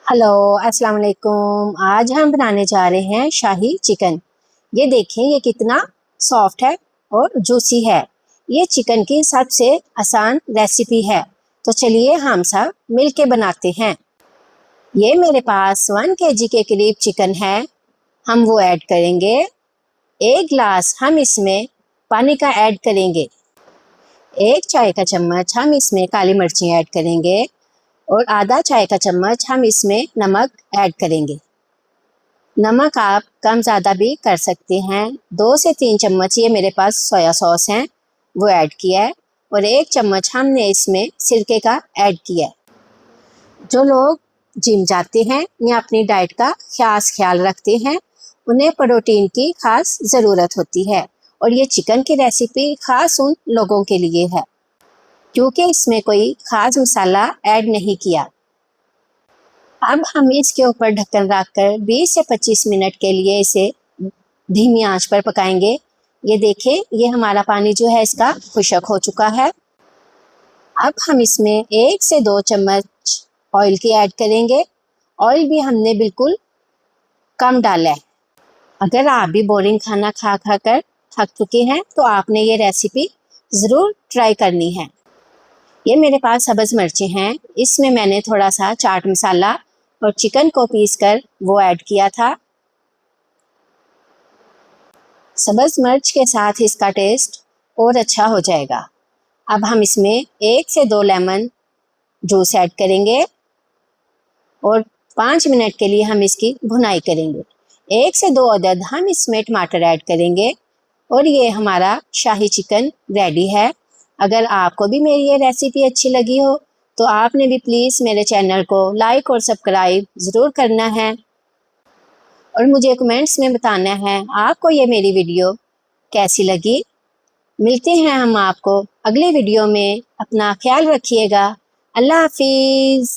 Hello, अस्सलाम वालेकुम। आज हम बनाने जा रहे हैं शाही चिकन। ये देखें, ये कितना सॉफ्ट है और जूसी है। ये चिकन की सबसे आसान रेसिपी है, तो चलिए हम सब मिलके बनाते हैं। ये मेरे पास 1 kg के करीब चिकन है। हम वो ऐड करेंगे। 1 गिलास हम इसमें पानी का ऐड करेंगे। 1 चाय का चम्मच हम इसमें काली मिर्ची ऐड करेंगे और आधा चाय का चम्मच हम इसमें नमक ऐड करेंगे। नमक आप कम ज़्यादा भी कर सकते हैं। 2 से 3 चम्मच ये मेरे पास सोया सॉस हैं, वो ऐड किया है और 1 चम्मच हमने इसमें सिरके का ऐड किया है। जो लोग जिम जाते हैं या अपनी डाइट का खास ख्याल रखते हैं, उन्हें प्रोटीन की खास ज़रूरत होती है और ये चिकन की रेसिपी खास उन लोगों के लिए है क्योंकि इसमें कोई खास मसाला ऐड नहीं किया। अब हम इसके ऊपर ढक्कन रखकर 20 से 25 मिनट के लिए इसे धीमी आंच पर पकाएंगे। ये देखें, ये हमारा पानी जो है इसका खुश्क हो चुका है। अब हम इसमें 1 से 2 चम्मच ऑयल की ऐड करेंगे। ऑयल भी हमने बिल्कुल कम डाला है। अगर आप भी बोरिंग खाना खा खा कर थक चुके हैं तो आपने ये रेसिपी ज़रूर ट्राई करनी है। ये मेरे पास सब्ज़ मिर्ची हैं, इसमें मैंने थोड़ा सा चाट मसाला और चिकन को पीस कर वो ऐड किया था। सब्ज़ मिर्च के साथ इसका टेस्ट और अच्छा हो जाएगा। अब हम इसमें 1 से 2 लेमन जूस ऐड करेंगे और 5 मिनट के लिए हम इसकी भुनाई करेंगे। 1 से 2 अदद हम इसमें टमाटर ऐड करेंगे और ये हमारा शाही चिकन रेडी है। अगर आपको भी मेरी ये रेसिपी अच्छी लगी हो तो आपने भी प्लीज़ मेरे चैनल को लाइक और सब्सक्राइब ज़रूर करना है और मुझे कमेंट्स में बताना है आपको ये मेरी वीडियो कैसी लगी। मिलते हैं हम आपको अगले वीडियो में। अपना ख्याल रखिएगा। अल्लाह हाफिज़।